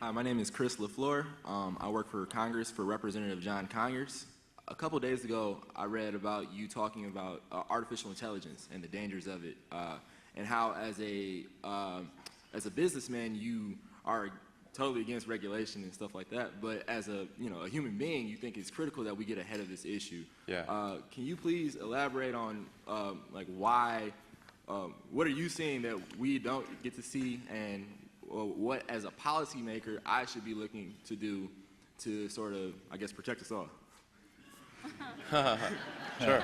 Hi, my name is Chris LaFleur. I work for Congress for Representative John Conyers. A couple days ago, I read about you talking about artificial intelligence and the dangers of it, and how as a businessman, you are totally against regulation and stuff like that. But as a human being, you think it's critical that we get ahead of this issue. Yeah. Can you please elaborate on like why? What are you seeing that we don't get to see, and what, as a policymaker, I should be looking to do to sort of, I guess, protect us all? Sure.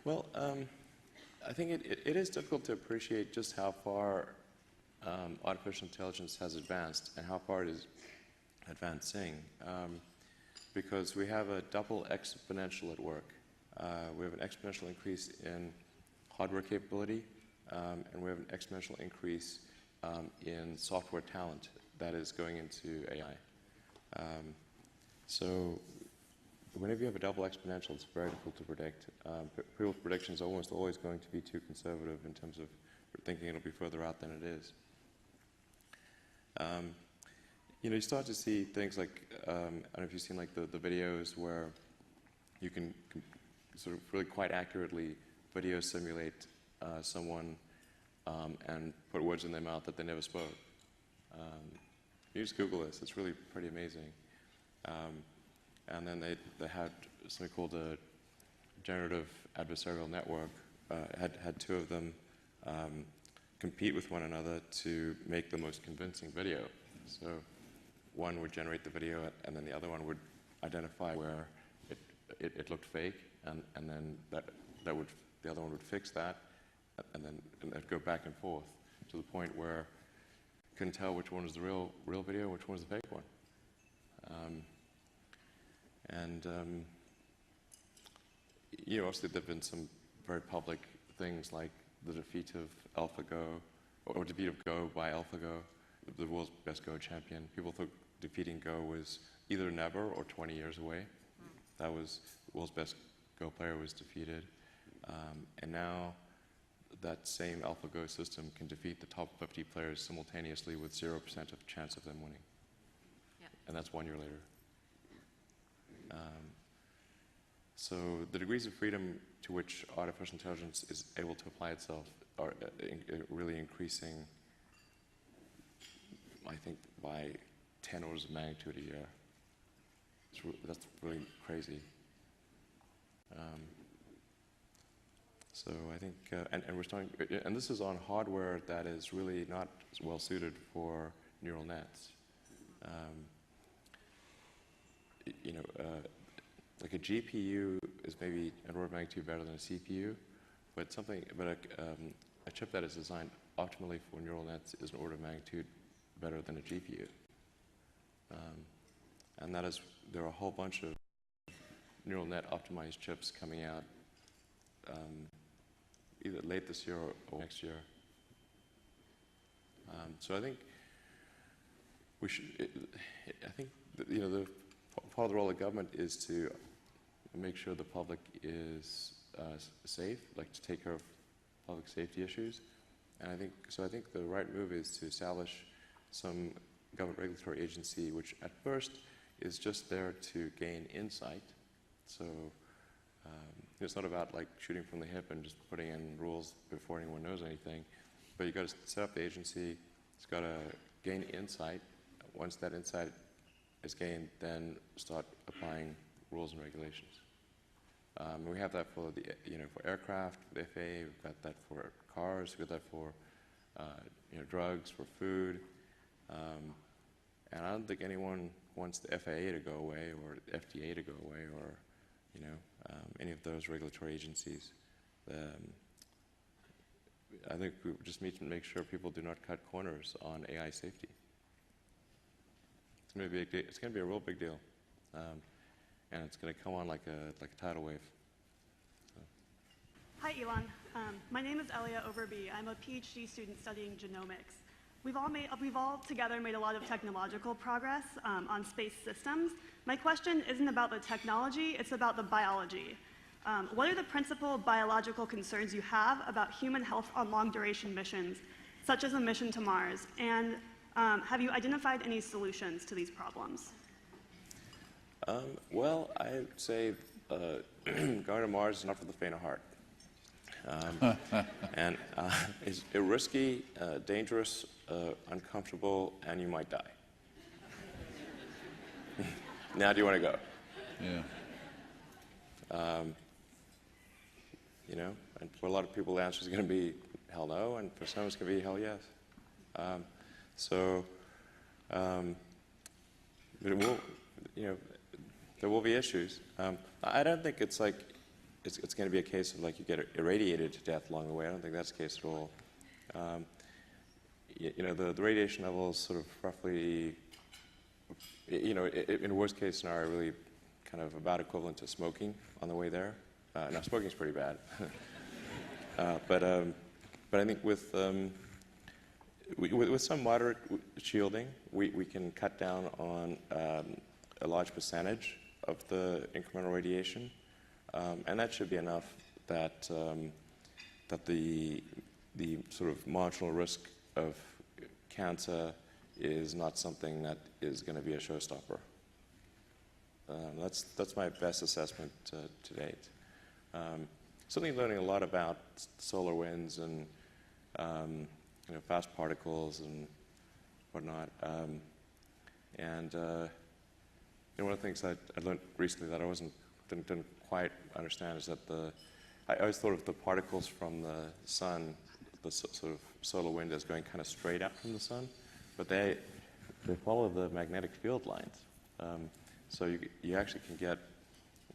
Well, I think it is difficult to appreciate just how far artificial intelligence has advanced and how far it is advancing, because we have a double exponential at work. We have an exponential increase in hardware capability, and we have an exponential increase in software talent that is going into AI. So whenever you have a double exponential, it's very difficult to predict. People's predictions are almost always going to be too conservative in terms of thinking it'll be further out than it is. You start to see things like, I don't know if you've seen like the videos where you can sort of really quite accurately video simulate someone and put words in their mouth that they never spoke. You just Google this, it's really pretty amazing. And then they had something called a generative adversarial network, had two of them compete with one another to make the most convincing video. So one would generate the video, and then the other one would identify where it looked fake, and then the other one would fix that, and then it'd go back and forth to the point where you couldn't tell which one was the real video and which one was the fake one. Obviously there have been some very public things like the defeat of AlphaGo, or defeat of Go by AlphaGo, the world's best Go champion. People thought defeating Go was either never or 20 years away. That was the world's best Go player was defeated. And now that same AlphaGo system can defeat the top 50 players simultaneously with 0% of chance of them winning. Yeah. And that's 1 year later. So the degrees of freedom to which artificial intelligence is able to apply itself are really increasing, I think, by 10 orders of magnitude a year. That's really crazy. So I think, and we're starting, and this is on hardware that is really not well suited for neural nets. Like a GPU is maybe an order of magnitude better than a CPU, but a chip that is designed optimally for neural nets is an order of magnitude better than a GPU. And there are a whole bunch of neural net optimized chips coming out either late this year or next year. So I think we should. I think the part of the role of government is to make sure the public is safe, like to take care of public safety issues. And I think the right move is to establish some government regulatory agency, which at first is just there to gain insight. So it's not about like shooting from the hip and just putting in rules before anyone knows anything. But you've got to set up the agency. It's got to gain insight. Once that insight is gained, then start applying rules and regulations. We have that for for aircraft, for the FAA. We've got that for cars. We've got that for drugs, for food. And I don't think anyone wants the FAA to go away, or the FDA to go away, or any of those regulatory agencies. I think we just need to make sure people do not cut corners on AI safety. It's going to be a real big deal, and it's going to come on like a tidal wave. So. Hi, Elon. My name is Elia Overby. I'm a PhD student studying genomics. We've all together made a lot of technological progress on space systems. My question isn't about the technology, it's about the biology. What are the principal biological concerns you have about human health on long-duration missions, such as a mission to Mars? And Have you identified any solutions to these problems? Well, I would say going to Mars is not for the faint of heart. And it's risky, dangerous, uncomfortable, and you might die. Now, do you want to go? Yeah. You know, and for a lot of people, the answer is going to be hell no, and for some, it's going to be hell yes. But it will, you know, there will be issues. I don't think it's like it's going to be a case of like you get irradiated to death along the way. I don't think that's the case at all. You know, the radiation level is sort of roughly, you know, in a worst case scenario, really kind of about equivalent to smoking on the way there. Now, smoking is pretty bad. But I think with some moderate shielding, we can cut down on a large percentage of the incremental radiation, and that should be enough that that the sort of marginal risk of cancer is not something that is going to be a showstopper. That's my best assessment to date. Certainly learning a lot about solar winds and you know, fast particles and whatnot. And you know, one of the things I learned recently that I didn't quite understand is that I always thought of the particles from the sun, the sort of solar wind, as going kind of straight up from the sun, but they follow the magnetic field lines. So you actually can get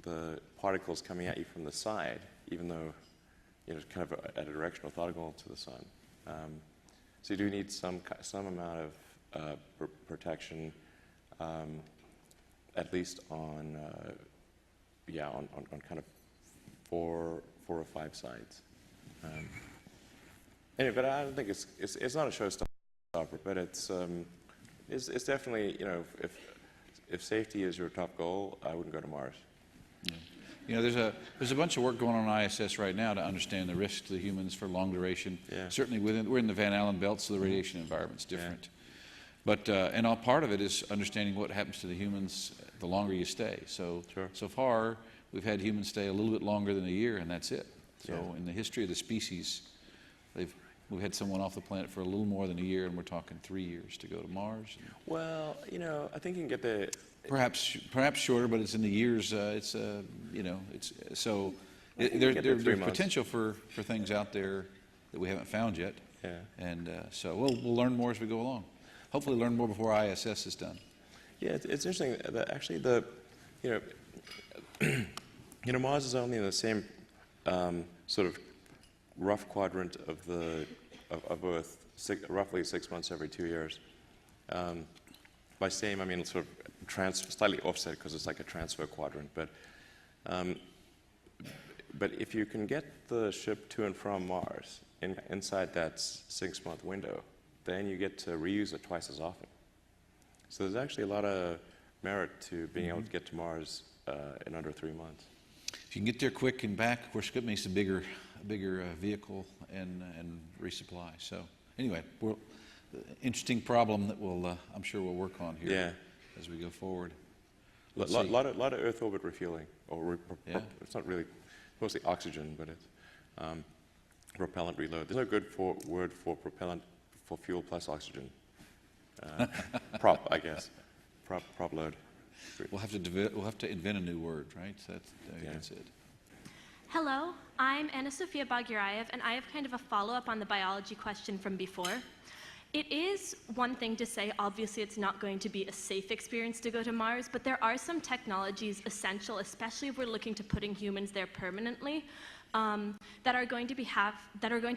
the particles coming at you from the side, even though, you know, kind of at a direction orthogonal to the sun. So you do need some amount of protection, at least on kind of four or five sides. Anyway, but I don't think it's not a showstopper, but it's definitely, you know, if safety is your top goal, I wouldn't go to Mars. Yeah. You know, there's a bunch of work going on ISS right now to understand the risk to the humans for long duration. Yeah. Certainly, we're in the Van Allen belt, so the radiation environment's different. Yeah. But and all part of it is understanding what happens to the humans the longer you stay. So Sure. So far, we've had humans stay a little bit longer than a year, and that's it. So Yeah. in the history of the species, we've had someone off the planet for a little more than a year, and we're talking 3 years to go to Mars. Well, you know, I think you can get the Perhaps shorter, but it's in the years. You know, it's so. think you There's get there 3 months. potential for things out there that we haven't found yet. Yeah. And so we'll learn more as we go along. Hopefully, learn more before ISS is done. Yeah, it's interesting that actually you know, Mars is only in the same sort of rough quadrant of Earth, roughly 6 months every 2 years. By same, I mean sort of slightly offset because it's like a transfer quadrant. But if you can get the ship to and from Mars inside that 6-month window, then you get to reuse it twice as often. So there's actually a lot of merit to being able to get to Mars in under 3 months. If you can get there quick and back, of course, it makes a bigger vehicle and resupply. So anyway, interesting problem that I'm sure we'll work on here as we go forward. A lot of Earth orbit refueling, it's not really, mostly oxygen, but it's propellant reload. There's no good word for propellant for fuel plus oxygen. Prop, I guess. Prop load. We'll have to invent a new word, right? That's it. Hello, I'm Anna Sofia Bagirayev, and I have kind of a follow-up on the biology question from before. It is one thing to say, obviously, it's not going to be a safe experience to go to Mars, but there are some technologies essential, especially if we're looking to putting humans there permanently, that are going to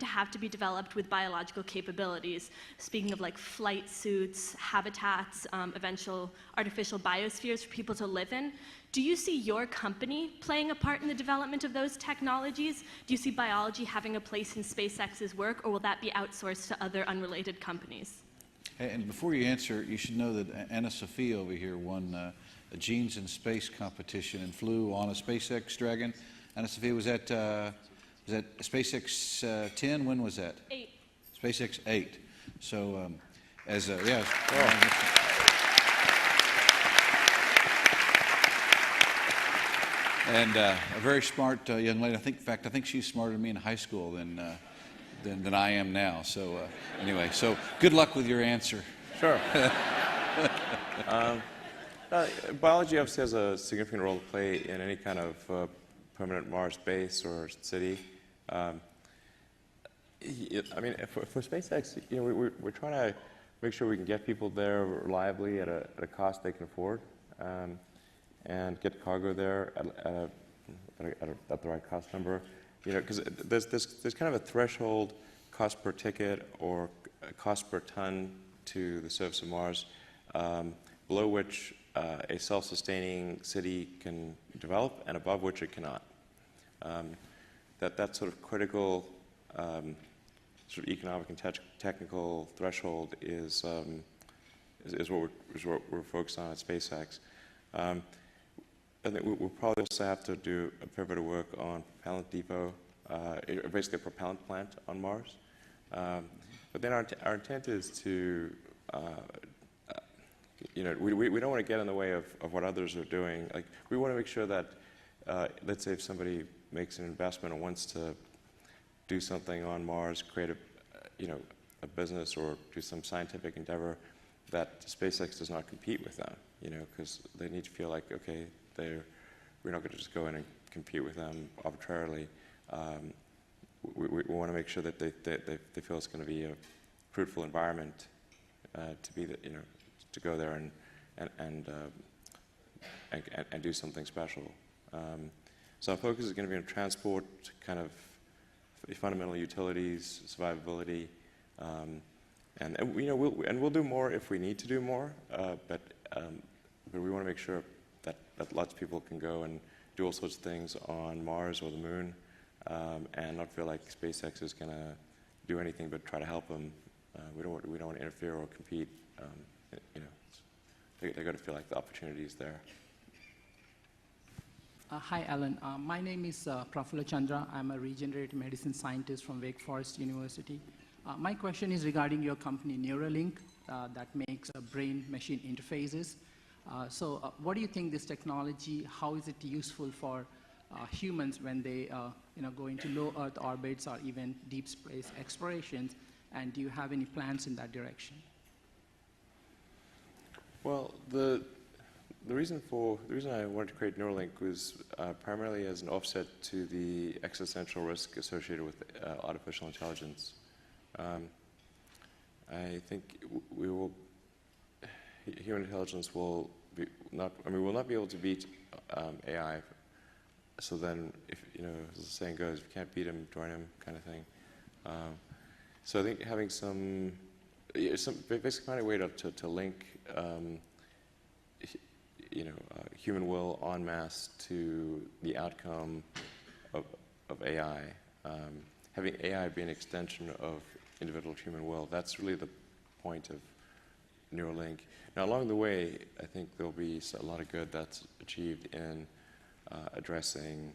have to be developed with biological capabilities. Speaking of like flight suits, habitats, eventual artificial biospheres for people to live in. Do you see your company playing a part in the development of those technologies? Do you see biology having a place in SpaceX's work, or will that be outsourced to other unrelated companies? And before you answer, you should know that Anna Sophia over here won a Genes in Space competition and flew on a SpaceX Dragon. Anna Sophia, was that SpaceX 10? When was that? 8. SpaceX 8. So As a, yes. And a very smart young lady. In fact, I think she's smarter than me in high school than I am now. So anyway, so good luck with your answer. Sure. Biology obviously has a significant role to play in any kind of permanent Mars base or city. I mean, for SpaceX, you know, we're trying to make sure we can get people there reliably at a cost they can afford, and get cargo there at the right cost number. You know, because there's kind of a threshold cost per ticket or cost per ton to the surface of Mars, below which a self-sustaining city can develop and above which it cannot. That sort of critical sort of economic and technical threshold is what we're focused on at SpaceX. I think we'll probably also have to do a fair bit of work on propellant depot, basically a propellant plant on Mars. But then our intent is to, you know, we don't want to get in the way of what others are doing. Like, we want to make sure that, let's say if somebody makes an investment and wants to do something on Mars, create a business or do some scientific endeavor, that SpaceX does not compete with them, you know, because they need to feel like, okay, we're not going to just go in and compete with them arbitrarily. We want to make sure that they feel it's going to be a fruitful environment to be, you know, to go there and do something special. So our focus is going to be on transport, kind of fundamental utilities, survivability, and you know, we'll do more if we need to do more, but we want to make sure that lots of people can go and do all sorts of things on Mars or the Moon, and not feel like SpaceX is going to do anything but try to help them. We don't want to interfere or compete. You know, they're going to feel like the opportunity is there. Hi, Alan. My name is Prafula Chandra. I'm a regenerative medicine scientist from Wake Forest University. My question is regarding your company Neuralink that makes brain-machine interfaces. So what do you think this technology, how is it useful for humans when they go into low Earth orbits or even deep space explorations? And do you have any plans in that direction? Well, the reason I wanted to create Neuralink was primarily as an offset to the existential risk associated with artificial intelligence. I think human intelligence will we'll not be able to beat AI. So then, if, you know, as the saying goes, if you can't beat him, join him, kind of thing. So I think having basically finding a way to link, human will en masse to the outcome of AI. Having AI be an extension of individual human will, that's really the point of Neuralink. Now, along the way, I think there'll be a lot of good that's achieved in addressing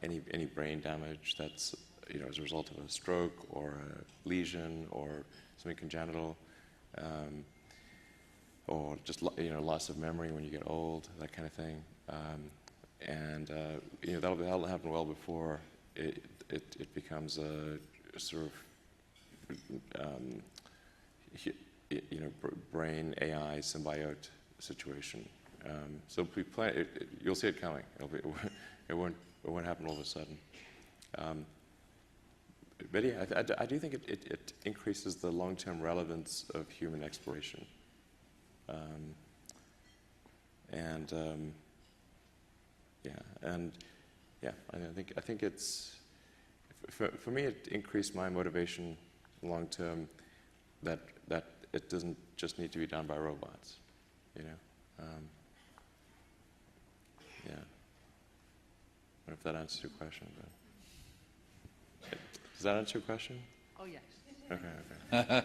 any brain damage that's, you know, as a result of a stroke or a lesion or something congenital, or just, you know, loss of memory when you get old, that kind of thing. You know, that'll happen well before it becomes a sort of brain AI symbiote situation. So we plan. You'll see it coming. It won't happen all of a sudden. But yeah, I do think it increases the long-term relevance of human exploration. I think it's, for me, it increased my motivation long-term that it doesn't just need to be done by robots, you know. Yeah. I don't know if that answers your question, but does that answer your question? Oh, yes. Okay.